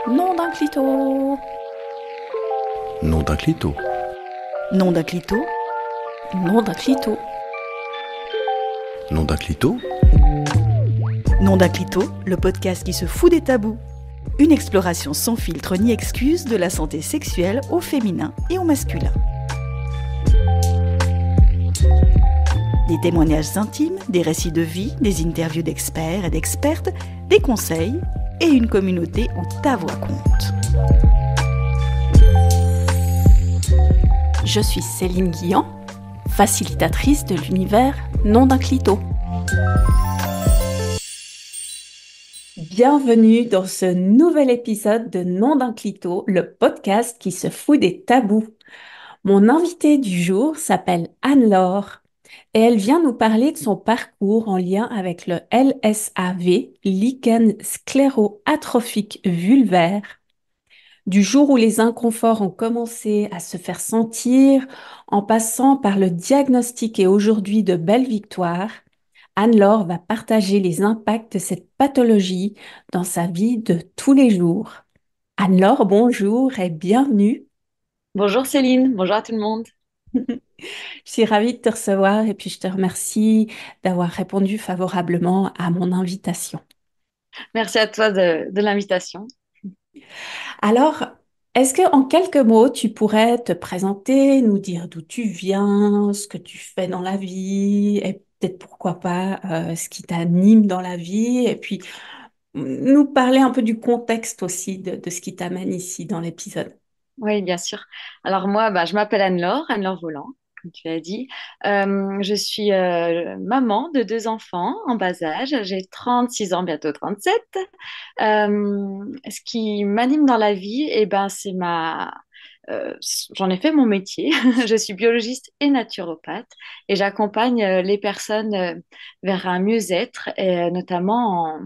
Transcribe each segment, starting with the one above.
Nom d'un clito. Nom d'un clito. Nom d'un clito. Nom d'un clito. Nom d'un clito. Nom d'un clito, le podcast qui se fout des tabous. Une exploration sans filtre ni excuse de la santé sexuelle au féminin et au masculin. Des témoignages intimes, des récits de vie, des interviews d'experts et d'expertes, des conseils et une communauté où ta voix compte. Je suis Céline Guillan, facilitatrice de l'univers Nom d'un clito. Bienvenue dans ce nouvel épisode de Nom d'un clito, le podcast qui se fout des tabous. Mon invitée du jour s'appelle Anne-Laure et elle vient nous parler de son parcours en lien avec le LSAV, lichen scléro-atrophique vulvaire. Du jour où les inconforts ont commencé à se faire sentir, en passant par le diagnostic et aujourd'hui de belles victoires, Anne-Laure va partager les impacts de cette pathologie dans sa vie de tous les jours. Anne-Laure, bonjour et bienvenue. Bonjour Céline, bonjour à tout le monde. Je suis ravie de te recevoir et puis je te remercie d'avoir répondu favorablement à mon invitation. Merci à toi de l'invitation. Alors, est-ce que en quelques mots, tu pourrais te présenter, nous dire d'où tu viens, ce que tu fais dans la vie et peut-être pourquoi pas ce qui t'anime dans la vie et puis nous parler un peu du contexte aussi de ce qui t'amène ici dans l'épisode. Oui, bien sûr. Alors moi, je m'appelle Anne-Laure, Anne-Laure Volant, comme tu l'as dit. Je suis maman de deux enfants en bas âge. J'ai 36 ans, bientôt 37. Ce qui m'anime dans la vie, c'est euh, j'en ai fait mon métier. Je suis biologiste et naturopathe et j'accompagne les personnes vers un mieux-être, et notamment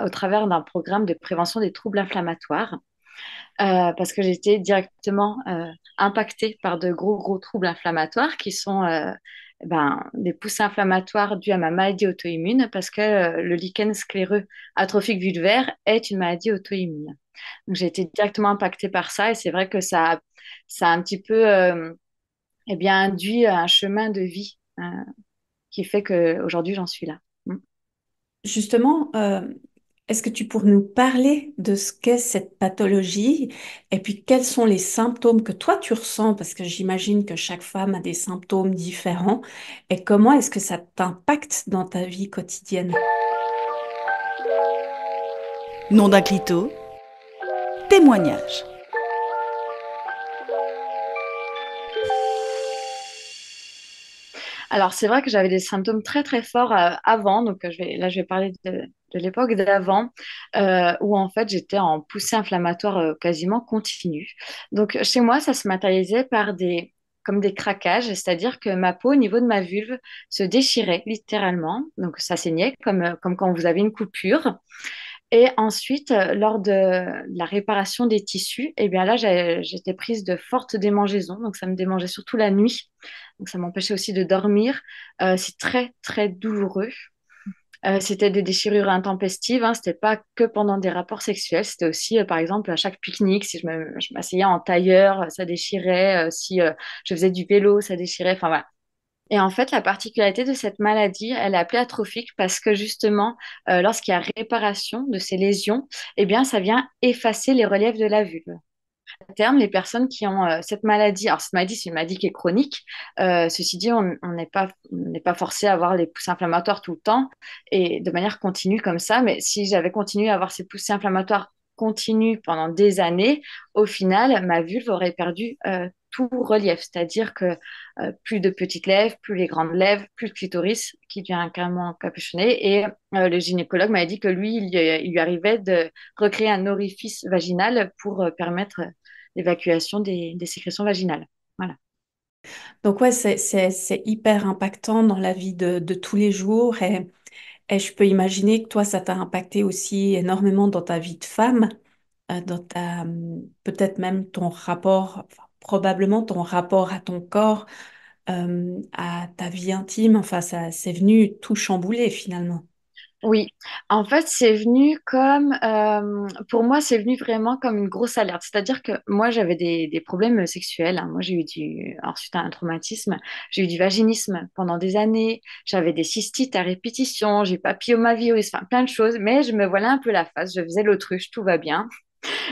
au travers d'un programme de prévention des troubles inflammatoires. Parce que j'étais directement impactée par de gros troubles inflammatoires qui sont des poussées inflammatoires dues à ma maladie auto-immune, parce que le lichen scléreux atrophique vulvaire est une maladie auto-immune. Donc j'ai été directement impactée par ça et c'est vrai que ça a un petit peu induit un chemin de vie qui fait qu'aujourd'hui j'en suis là. Mm. Justement, est-ce que tu pourrais nous parler de ce qu'est cette pathologie et puis quels sont les symptômes que toi tu ressens, parce que j'imagine que chaque femme a des symptômes différents, et comment est-ce que ça t'impacte dans ta vie quotidienne? Nom d'un clito, témoignage. Alors, c'est vrai que j'avais des symptômes très forts avant. Donc, je vais parler de l'époque d'avant, où en fait, j'étais en poussée inflammatoire quasiment continue. Donc, chez moi, ça se matérialisait par comme des craquages, c'est-à-dire que ma peau au niveau de ma vulve se déchirait littéralement. Donc, ça saignait comme quand vous avez une coupure. Et ensuite, lors de la réparation des tissus, eh bien là, j'étais prise de fortes démangeaisons. Donc, ça me démangeait surtout la nuit. Donc, ça m'empêchait aussi de dormir. C'est très douloureux. C'était des déchirures intempestives, hein. C'était pas que pendant des rapports sexuels. C'était aussi, par exemple, à chaque pique-nique, si je m'asseyais en tailleur, ça déchirait. Si je faisais du vélo, ça déchirait. Enfin, voilà. Et en fait, la particularité de cette maladie, elle est appelée atrophique parce que justement, lorsqu'il y a réparation de ces lésions, eh bien, ça vient effacer les reliefs de la vulve. À terme, les personnes qui ont cette maladie, alors cette maladie, c'est une maladie qui est chronique. Ceci dit, on n'est pas forcé à avoir les poussées inflammatoires tout le temps et de manière continue comme ça. Mais si j'avais continué à avoir ces poussées inflammatoires continues pendant des années, au final, ma vulve aurait perdu tout relief. C'est-à-dire que plus de petites lèvres, plus les grandes lèvres, plus le clitoris qui devient carrément capuchonné. Et le gynécologue m'a dit que lui, il lui arrivait de recréer un orifice vaginal pour permettre l'évacuation des sécrétions vaginales. Voilà. Donc ouais, c'est hyper impactant dans la vie de tous les jours et je peux imaginer que toi, ça t'a impacté aussi énormément dans ta vie de femme, dans peut-être même ton rapport, enfin, probablement ton rapport à ton corps, à ta vie intime. Enfin, ça, c'est venu tout chambouler finalement. Oui, en fait, c'est venu comme, pour moi, c'est venu vraiment comme une grosse alerte. C'est-à-dire que moi, j'avais des problèmes sexuels, hein. Moi, alors suite à un traumatisme, j'ai eu du vaginisme pendant des années. J'avais des cystites à répétition, j'ai eu papillomavirus, enfin plein de choses. Mais je me voilais un peu la face, je faisais l'autruche, tout va bien.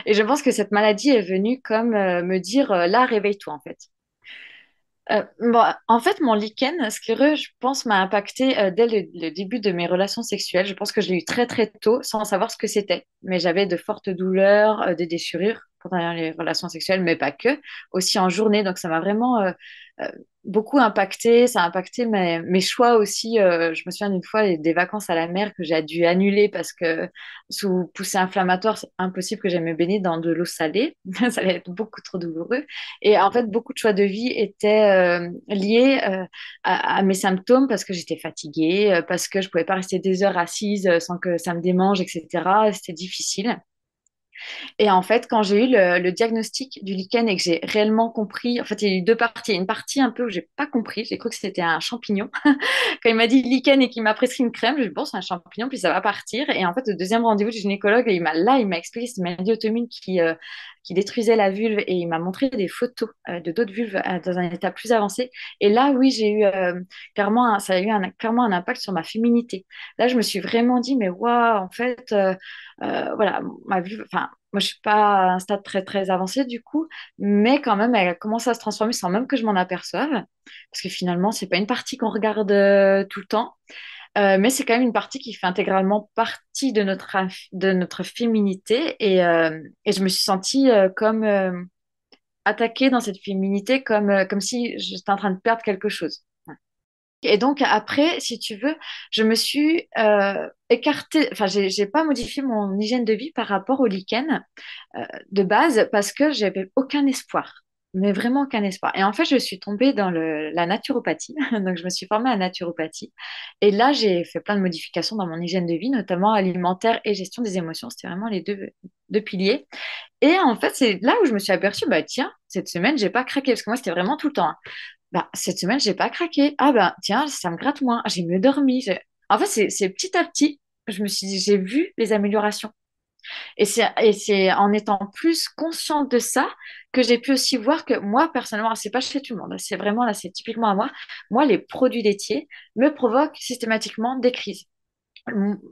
Et je pense que cette maladie est venue comme me dire, là, réveille-toi, en fait. Bon, en fait, mon lichen, ce qui, je pense, m'a impacté dès le début de mes relations sexuelles. Je pense que je l'ai eu très, très tôt, sans savoir ce que c'était. Mais j'avais de fortes douleurs, des déchirures pendant les relations sexuelles, mais pas que, aussi en journée. Donc, ça m'a vraiment euh, beaucoup impacté. Ça a impacté mes choix aussi. Je me souviens d'une fois des vacances à la mer que j'ai dû annuler parce que sous poussée inflammatoire, c'est impossible que j'aille me baigner dans de l'eau salée. Ça allait être beaucoup trop douloureux. Et en fait, beaucoup de choix de vie étaient liés à mes symptômes parce que j'étais fatiguée, parce que je pouvais pas rester des heures assise sans que ça me démange, etc. C'était difficile. Et en fait, quand j'ai eu le diagnostic du lichen et que j'ai réellement compris, en fait, il y a eu deux parties. Une partie un peu où j'ai pas compris, j'ai cru que c'était un champignon. Quand il m'a dit lichen et qu'il m'a prescrit une crème, je me dit, bon, c'est un champignon, puis ça va partir. Et en fait, au deuxième rendez-vous du gynécologue, il m'a expliqué que c'était une maladie auto-immune qui détruisait la vulve et il m'a montré des photos de d'autres vulves dans un état plus avancé. Et là, oui, j'ai eu clairement, ça a eu clairement un impact sur ma féminité. Là, je me suis vraiment dit, mais waouh, en fait, voilà, ma vulve, enfin, moi, je suis pas à un stade très, très avancé du coup, mais quand même, elle a commencé à se transformer sans même que je m'en aperçoive. Parce que finalement, c'est pas une partie qu'on regarde tout le temps, mais c'est quand même une partie qui fait intégralement partie de notre féminité. Et je me suis sentie comme attaquée dans cette féminité, comme si j'étais en train de perdre quelque chose. Ouais. Et donc après, si tu veux, je me suis écartée, enfin, j'ai pas modifié mon hygiène de vie par rapport au lichen de base parce que j'avais aucun espoir, mais vraiment aucun espoir. Et en fait, je suis tombée dans la naturopathie, donc je me suis formée à la naturopathie. Et là, j'ai fait plein de modifications dans mon hygiène de vie, notamment alimentaire et gestion des émotions. C'était vraiment les deux piliers. Et en fait, c'est là où je me suis aperçue, bah tiens, cette semaine, j'ai pas craqué, parce que moi, c'était vraiment tout le temps, hein. Bah, cette semaine, j'ai pas craqué. Ah bah tiens, ça me gratte moins. Ah, j'ai mieux dormi. En fait, c'est petit à petit, je me suis dit, j'ai vu les améliorations. Et c'est en étant plus consciente de ça que j'ai pu aussi voir que moi, personnellement, c'est pas chez tout le monde, c'est vraiment là, c'est typiquement à moi. Moi, les produits laitiers me provoquent systématiquement des crises.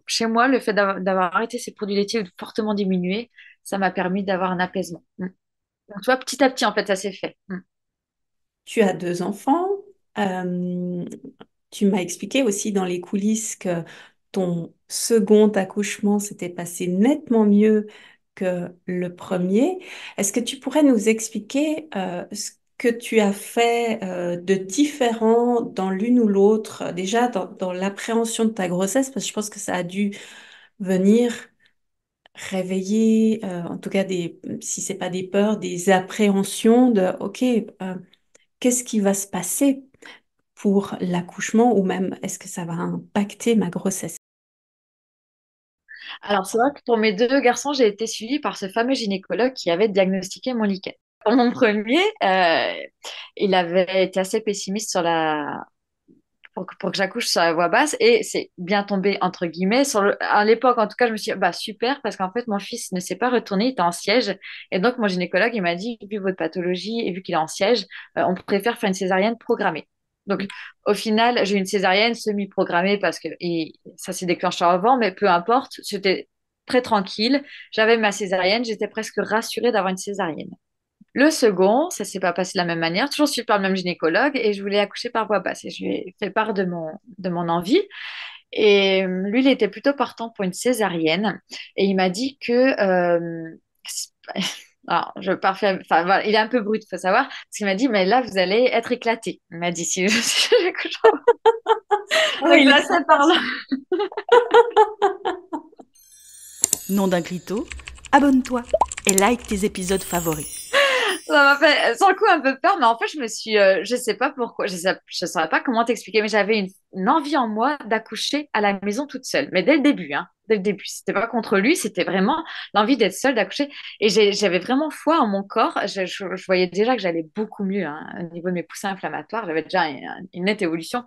Chez moi, le fait d'avoir arrêté ces produits laitiers ou de fortement diminuer, ça m'a permis d'avoir un apaisement. Donc, tu vois, petit à petit, en fait, ça s'est fait. Tu as deux enfants. Euh, Tu m'as expliqué aussi dans les coulisses que ton second accouchement s'était passé nettement mieux que le premier. Est-ce que tu pourrais nous expliquer ce que tu as fait de différent dans l'une ou l'autre, déjà dans l'appréhension de ta grossesse, parce que je pense que ça a dû venir réveiller, en tout cas si c'est pas des peurs, des appréhensions de, OK, qu'est-ce qui va se passer pour l'accouchement ou même est-ce que ça va impacter ma grossesse? Alors, c'est vrai que pour mes deux garçons, j'ai été suivie par ce fameux gynécologue qui avait diagnostiqué mon lichen. Pour mon premier, il avait été assez pessimiste pour que j'accouche sur la voie basse et c'est bien tombé entre guillemets à l'époque en tout cas je me suis dit bah super parce qu'en fait mon fils ne s'est pas retourné, il était en siège et donc mon gynécologue il m'a dit vu votre pathologie et vu qu'il est en siège on préfère faire une césarienne programmée. Donc au final j'ai eu une césarienne semi-programmée parce que ça s'est déclenché avant mais peu importe, c'était très tranquille, j'avais ma césarienne, j'étais presque rassurée d'avoir une césarienne. Le second, ça s'est pas passé de la même manière, toujours suivi par le même gynécologue, et je voulais accoucher par voie basse. Et je lui ai fait part de mon envie. Et lui, il était plutôt partant pour une césarienne. Et il m'a dit que... alors, enfin, voilà, il est un peu brut, faut savoir. Parce qu'il m'a dit, mais là, vous allez être éclaté. Il m'a dit, si j'accouche pas. Ah Donc, oui, il là, est assez parlant. Nom d'un clito, abonne-toi et like tes épisodes favoris. Ça m'a fait, sur le coup, un peu peur, mais en fait, je sais pas pourquoi, je saurais pas comment t'expliquer, mais j'avais une envie en moi d'accoucher à la maison toute seule, mais dès le début, hein. dès le début. C'était pas contre lui, c'était vraiment l'envie d'être seule, d'accoucher. Et j'avais vraiment foi en mon corps. Je voyais déjà que j'allais beaucoup mieux hein, au niveau de mes poussées inflammatoires. J'avais déjà une nette évolution.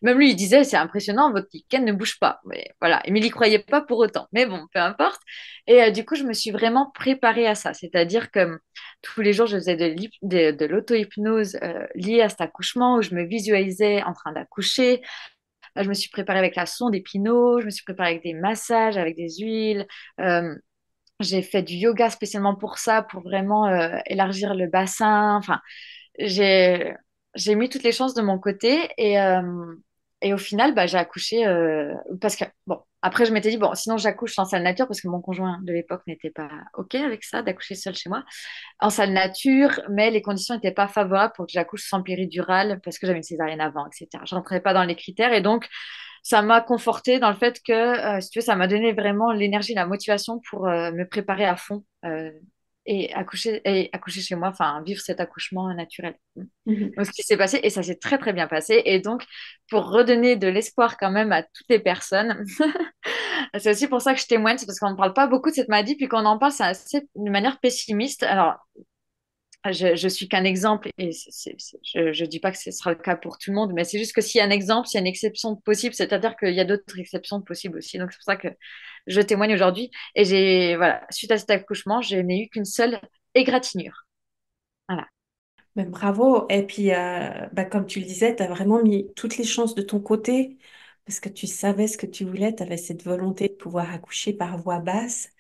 Même lui, il disait, c'est impressionnant, votre lichen ne bouge pas. Mais voilà, Émilie n'y croyait pas pour autant. Mais bon, peu importe. Et du coup, je me suis vraiment préparée à ça. C'est-à-dire que tous les jours, je faisais de l'auto-hypnose liée à cet accouchement où je me visualisais en train d'accoucher. Je me suis préparée avec la sonde épinot, je me suis préparée avec des massages, avec des huiles. Euh, j'ai fait du yoga spécialement pour ça, pour vraiment élargir le bassin. Enfin, j'ai j'ai mis toutes les chances de mon côté et au final bah, j'ai accouché parce que bon après je m'étais dit bon sinon j'accouche en salle nature parce que mon conjoint de l'époque n'était pas ok avec ça d'accoucher seul chez moi en salle nature mais les conditions n'étaient pas favorables pour que j'accouche sans péridurale parce que j'avais une césarienne avant etc. Je rentrais pas dans les critères et donc ça m'a confortée dans le fait que si tu veux ça m'a donné vraiment l'énergie la motivation pour me préparer à fond et accoucher chez moi, enfin vivre cet accouchement naturel. Mhm. Donc, ce qui s'est passé, et ça s'est très très bien passé. Et donc, pour redonner de l'espoir quand même à toutes les personnes, c'est aussi pour ça que je témoigne, c'est parce qu'on ne parle pas beaucoup de cette maladie, puis qu'on en parle, c'est assez d'une manière pessimiste. Alors, je suis qu'un exemple, et je dis pas que ce sera le cas pour tout le monde, mais c'est juste que s'il y a un exemple, s'il y a une exception possible, c'est-à-dire qu'il y a d'autres exceptions possibles aussi. Donc, c'est pour ça que je témoigne aujourd'hui. Et voilà, suite à cet accouchement, je n'ai eu qu'une seule égratignure. Voilà. Ben, bravo. Et puis, ben, comme tu le disais, tu as vraiment mis toutes les chances de ton côté parce que tu savais ce que tu voulais, tu avais cette volonté de pouvoir accoucher par voie basse.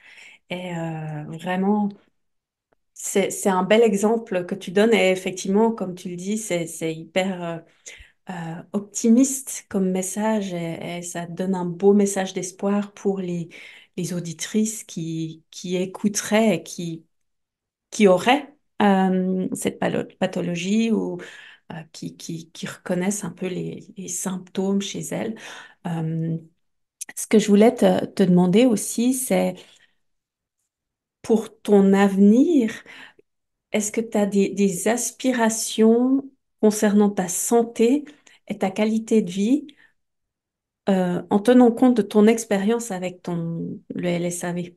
Et vraiment, c'est un bel exemple que tu donnes. Et effectivement, comme tu le dis, c'est hyper optimiste comme message et ça donne un beau message d'espoir pour les auditrices qui écouteraient et qui auraient cette pathologie ou qui reconnaissent un peu les symptômes chez elles. Euh, Ce que je voulais te demander aussi, c'est pour ton avenir, est-ce que tu as des aspirations concernant ta santé et ta qualité de vie en tenant compte de ton expérience avec le LSAV?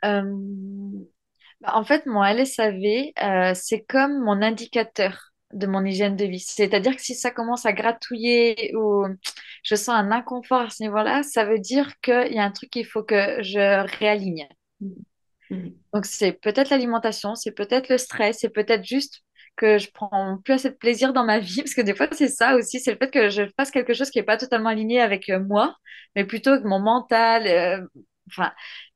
Euh, En fait, mon LSAV, c'est comme mon indicateur de mon hygiène de vie. C'est-à-dire que si ça commence à gratouiller ou je sens un inconfort à ce niveau-là, ça veut dire qu'il y a un truc qu'il faut que je réaligne. Mhm. Donc, c'est peut-être l'alimentation, c'est peut-être le stress, c'est peut-être juste que je prends plus assez de plaisir dans ma vie, parce que des fois, c'est ça aussi, c'est le fait que je fasse quelque chose qui n'est pas totalement aligné avec moi, mais plutôt avec mon mental. Enfin,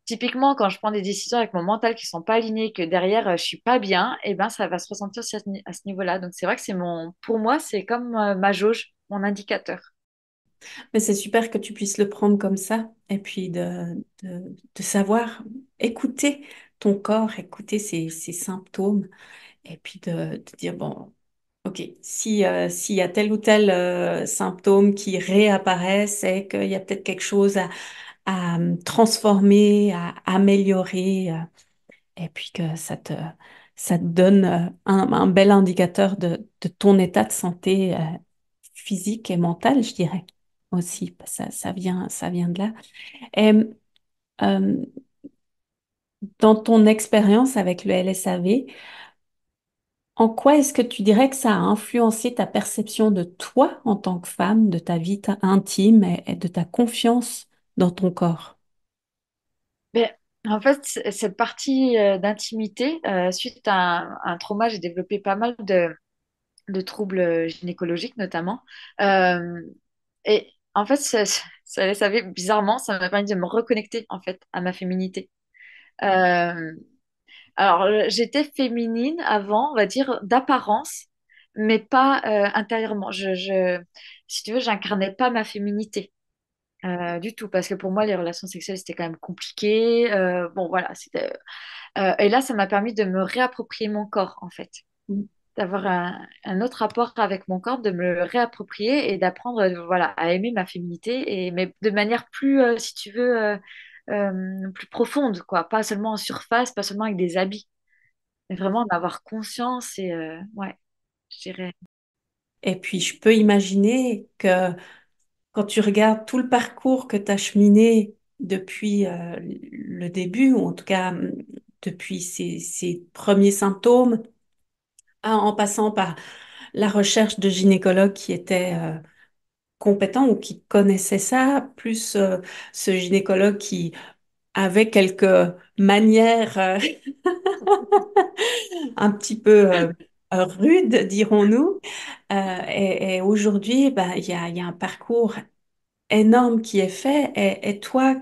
typiquement, quand je prends des décisions avec mon mental qui sont pas alignées, que derrière, je suis pas bien, et ben, ça va se ressentir aussi à ce niveau-là. Donc, c'est vrai que pour moi, c'est comme ma jauge, mon indicateur. Mais c'est super que tu puisses le prendre comme ça et puis de savoir écouter ton corps, écouter ses symptômes et puis de dire, bon, OK, si, s'il y a tel ou tel symptôme qui réapparaît, c'est qu'il y a peut-être quelque chose à transformer, à améliorer et puis que ça te donne un bel indicateur de ton état de santé physique et mental, je dirais aussi. Ça vient de là. Et euh, dans ton expérience avec le LSAV, en quoi est-ce que tu dirais que ça a influencé ta perception de toi en tant que femme, de ta vie intime et de ta confiance dans ton corps? Mais en fait, cette partie d'intimité, suite à un trauma, j'ai développé pas mal de troubles gynécologiques notamment. Euh, et en fait, bizarrement, ça m'a permis de me reconnecter en fait à ma féminité. Euh, alors, j'étais féminine avant, on va dire, d'apparence, mais pas intérieurement. Si tu veux, j'incarnais pas ma féminité. Du tout, parce que pour moi, les relations sexuelles, c'était quand même compliqué. Bon, voilà, et là, ça m'a permis de me réapproprier mon corps, en fait d'avoir un autre rapport avec mon corps, de me le réapproprier et d'apprendre voilà, à aimer ma féminité, mais de manière plus, si tu veux, plus profonde, quoi. Pas seulement en surface, pas seulement avec des habits, mais vraiment en avoir conscience et ouais, je dirais. Et puis, je peux imaginer que quand tu regardes tout le parcours que tu as cheminé depuis le début, ou en tout cas depuis ses premiers symptômes, en passant par la recherche de gynécologues qui étaient compétents ou qui connaissaient ça, plus ce gynécologue qui avait quelques manières un petit peu rudes, dirons-nous. Et aujourd'hui, bah, il y a un parcours énorme qui est fait. Et toi,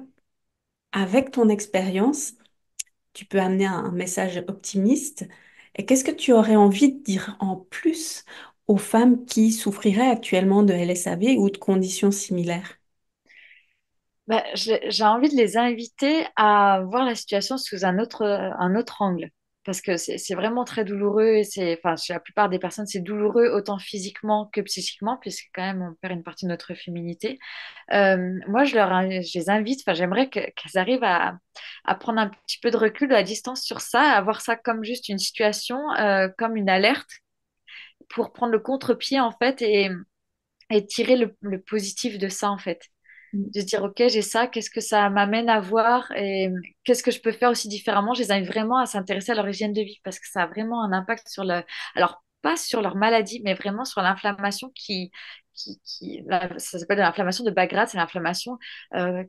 avec ton expérience, tu peux amener un message optimiste. Et qu'est-ce que tu aurais envie de dire en plus aux femmes qui souffriraient actuellement de LSAV ou de conditions similaires? Bah, j'ai envie de les inviter à voir la situation sous un autre angle. Parce que c'est vraiment très douloureux et enfin, chez la plupart des personnes, c'est douloureux autant physiquement que psychiquement, puisque quand même on perd une partie de notre féminité. Moi, je les invite, enfin, j'aimerais qu'elles arrivent à prendre un petit peu de recul, de la distance sur ça, à voir ça comme juste une situation, comme une alerte, pour prendre le contre-pied, en fait, et tirer le positif de ça, en fait. De se dire, OK, j'ai ça, qu'est-ce que ça m'amène à voir et qu'est-ce que je peux faire aussi différemment. Je les invite vraiment à s'intéresser à leur hygiène de vie parce que ça a vraiment un impact sur alors pas sur leur maladie, mais vraiment sur l'inflammation ça s'appelle de l'inflammation de bas grade, c'est l'inflammation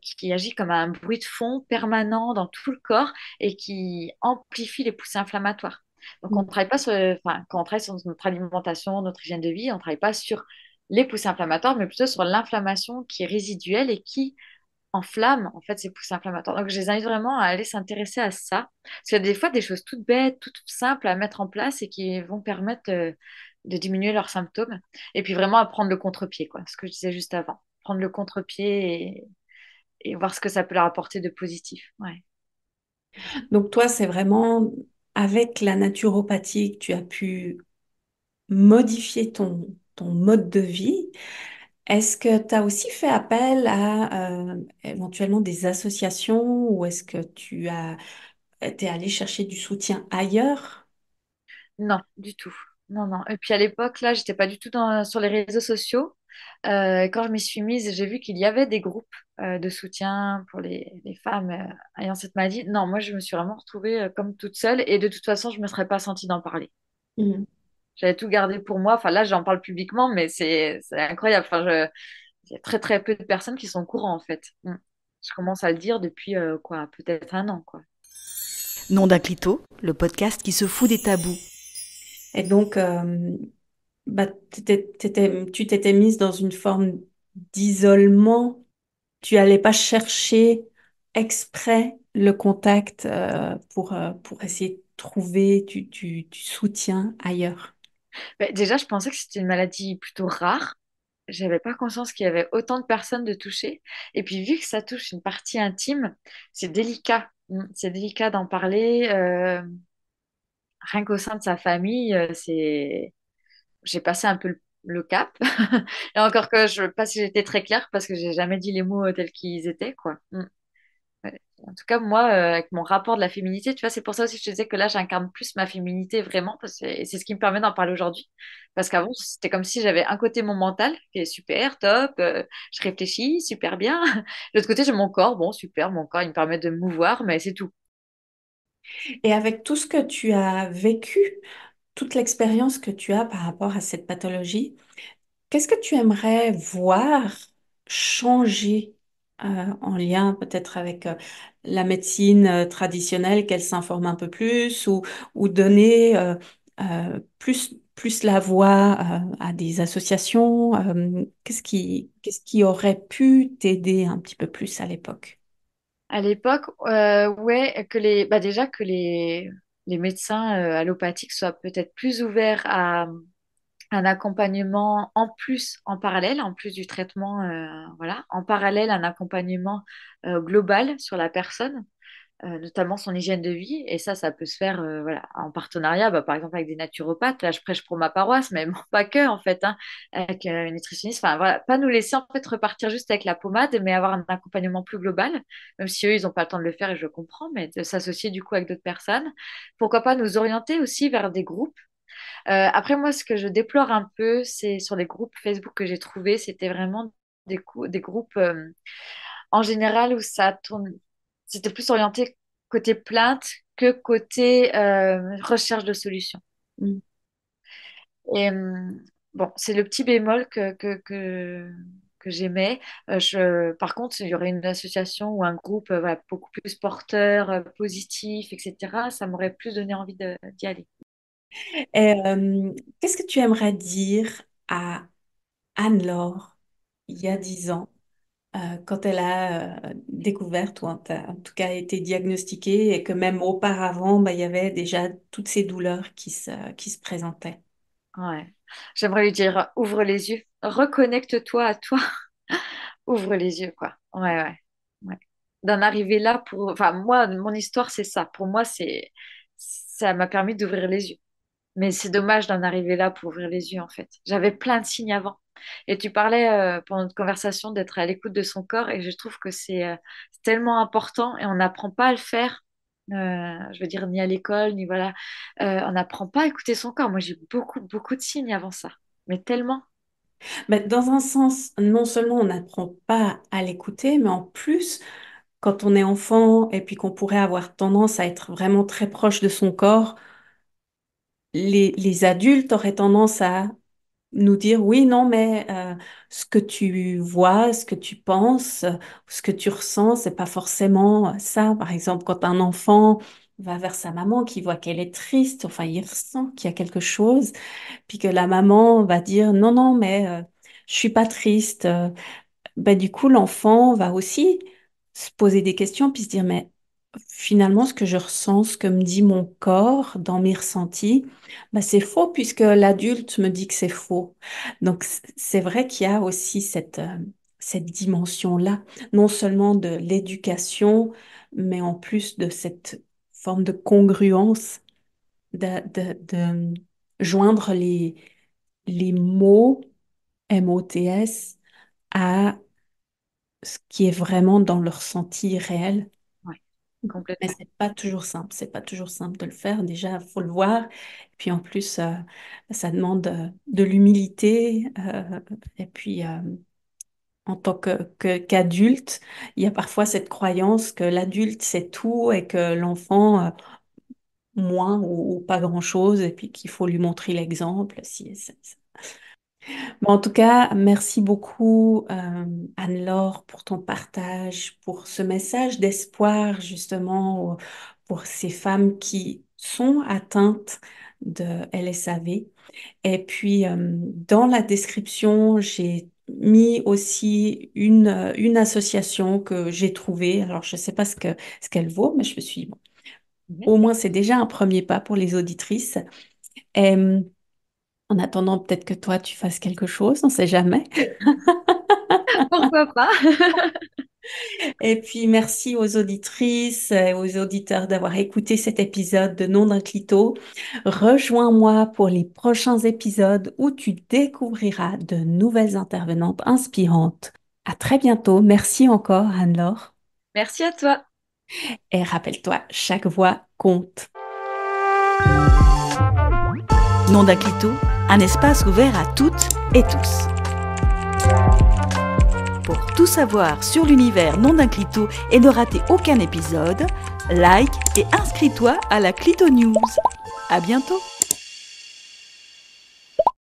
qui agit comme un bruit de fond permanent dans tout le corps et qui amplifie les poussées inflammatoires. Donc, on ne travaille pas enfin, quand on travaille sur notre alimentation, notre hygiène de vie, on ne travaille pas sur les poussées inflammatoires, mais plutôt sur l'inflammation qui est résiduelle et qui enflamme en fait ces poussées inflammatoires. Donc je les invite vraiment à aller s'intéresser à ça. Parce qu'il y a des fois des choses toutes bêtes, toutes simples à mettre en place et qui vont permettre de diminuer leurs symptômes. Et puis vraiment à prendre le contre-pied, quoi, ce que je disais juste avant. Prendre le contre-pied et voir ce que ça peut leur apporter de positif. Ouais. Donc toi, c'est vraiment avec la naturopathie que tu as pu modifier ton mode de vie. Est-ce que tu as aussi fait appel à éventuellement des associations ou est-ce que tu as été allé chercher du soutien ailleurs? Non, du tout. Non, non. Et puis à l'époque, là, j'étais pas du tout sur les réseaux sociaux. Quand je m'y suis mise, j'ai vu qu'il y avait des groupes de soutien pour les femmes ayant cette maladie. Non, moi, je me suis vraiment retrouvée comme toute seule et de toute façon, je me serais pas sentie d'en parler. Mhm. J'avais tout gardé pour moi. Enfin, là, j'en parle publiquement, mais c'est incroyable. Enfin, il y a très, très peu de personnes qui sont au courant, en fait. Mm. Je commence à le dire depuis, quoi, peut-être un an, quoi. Nom d'un clito, le podcast qui se fout des tabous. Et donc, bah, tu t'étais mise dans une forme d'isolement. Tu allais pas chercher exprès le contact pour essayer de trouver du soutien ailleurs. Déjà, je pensais que c'était une maladie plutôt rare. J'avais pas conscience qu'il y avait autant de personnes de toucher. Et puis, vu que ça touche une partie intime, c'est délicat. C'est délicat d'en parler. Rien qu'au sein de sa famille, j'ai passé un peu le cap. Et encore que je ne sais pas si j'étais très claire parce que j'ai jamais dit les mots tels qu'ils étaient, quoi. Ouais. En tout cas, moi, avec mon rapport de la féminité, tu vois, c'est pour ça aussi que je te disais que là, j'incarne plus ma féminité vraiment, parce que et c'est ce qui me permet d'en parler aujourd'hui. Parce qu'avant, c'était comme si j'avais un côté mon mental, qui est super, top, je réfléchis, super bien. L'autre côté, j'ai mon corps, bon, super, mon corps, il me permet de me mouvoir, mais c'est tout. Et avec tout ce que tu as vécu, toute l'expérience que tu as par rapport à cette pathologie, qu'est-ce que tu aimerais voir changer en lien peut-être avec la médecine traditionnelle, qu'elle s'informe un peu plus ou donner plus la voix à des associations? Qu'est-ce qui aurait pu t'aider un petit peu plus à l'époque? À l'époque, ouais, déjà que les médecins allopathiques soient peut-être plus ouverts à un accompagnement en plus, en parallèle, en plus du traitement, voilà, en parallèle, un accompagnement global sur la personne, notamment son hygiène de vie. Et ça peut se faire voilà, en partenariat, bah, par exemple avec des naturopathes. Là, je prêche pour ma paroisse, mais bon, pas que, en fait, hein, avec une nutritionniste. Enfin, voilà, pas nous laisser en fait repartir juste avec la pommade, mais avoir un accompagnement plus global, même si eux, ils n'ont pas le temps de le faire et je comprends, mais de s'associer du coup avec d'autres personnes. Pourquoi pas nous orienter aussi vers des groupes. Après, moi, ce que je déplore un peu, c'est sur les groupes Facebook que j'ai trouvés, c'était vraiment des groupes. en général où ça tourne, c'était plus orienté côté plainte que côté recherche de solutions. Mm. Et bon, c'est le petit bémol que j'aimais. Par contre, il y aurait une association ou un groupe voilà, beaucoup plus porteur, positif, etc. Ça m'aurait plus donné envie d'y aller. Et, qu'est-ce que tu aimerais dire à Anne-Laure il y a 10 ans, quand elle a découvert, ou en tout cas été diagnostiquée, et que même auparavant, bah, il y avait déjà toutes ces douleurs qui se présentaient? Ouais. J'aimerais lui dire, ouvre les yeux, reconnecte-toi à toi, ouvre les yeux, quoi. Ouais, ouais, ouais. D'en arriver là pour... Enfin, moi, mon histoire, c'est ça. Pour moi, ça m'a permis d'ouvrir les yeux. Mais c'est dommage d'en arriver là pour ouvrir les yeux, en fait. J'avais plein de signes avant. Et tu parlais pendant notre conversation d'être à l'écoute de son corps, et je trouve que c'est tellement important et on n'apprend pas à le faire. Je veux dire, ni à l'école, ni voilà. On n'apprend pas à écouter son corps. Moi, j'ai eu beaucoup, beaucoup de signes avant ça. Mais tellement. Mais dans un sens, non seulement on n'apprend pas à l'écouter, mais en plus, quand on est enfant et puis qu'on pourrait avoir tendance à être vraiment très proche de son corps, les adultes auraient tendance à nous dire oui, non, mais ce que tu vois, ce que tu penses, ce que tu ressens, c'est pas forcément ça. Par exemple, quand un enfant va vers sa maman, qui voit qu'elle est triste, enfin, il ressent qu'il y a quelque chose, puis que la maman va dire non, non, mais je suis pas triste. Ben, du coup, l'enfant va aussi se poser des questions, puis se dire, mais finalement, ce que je ressens, ce que me dit mon corps dans mes ressentis, ben, c'est faux puisque l'adulte me dit que c'est faux. Donc, c'est vrai qu'il y a aussi cette dimension-là, non seulement de l'éducation, mais en plus de cette forme de congruence, de joindre les mots MOTS à ce qui est vraiment dans leur ressenti réel. Ouais, Mais complètement. c'est pas toujours simple. C'est pas toujours simple de le faire. Déjà, il faut le voir. Puis en plus, ça demande de l'humilité. Et puis, en tant qu'adulte, il y a parfois cette croyance que l'adulte sait tout et que l'enfant, moins ou pas grand-chose. Et puis qu'il faut lui montrer l'exemple. Bon, en tout cas, merci beaucoup, Anne-Laure, pour ton partage, pour ce message d'espoir, justement, pour ces femmes qui sont atteintes de LSAV. Et puis, dans la description, j'ai mis aussi une association que j'ai trouvée. Alors, je ne sais pas ce qu'elle vaut, mais je me suis dit, bon, Mhm. au moins, c'est déjà un premier pas pour les auditrices. Et, en attendant, peut-être que toi, tu fasses quelque chose, on ne sait jamais. Pourquoi pas? Et puis, merci aux auditrices et aux auditeurs d'avoir écouté cet épisode de Nom d'un clito. Rejoins-moi pour les prochains épisodes où tu découvriras de nouvelles intervenantes inspirantes. À très bientôt. Merci encore, Anne-Laure. Merci à toi. Et rappelle-toi, chaque voix compte. Nom d'un clito, un espace ouvert à toutes et tous. Pour tout savoir sur l'univers Nom d'un clito et ne rater aucun épisode, like et inscris-toi à la Clito News. À bientôt!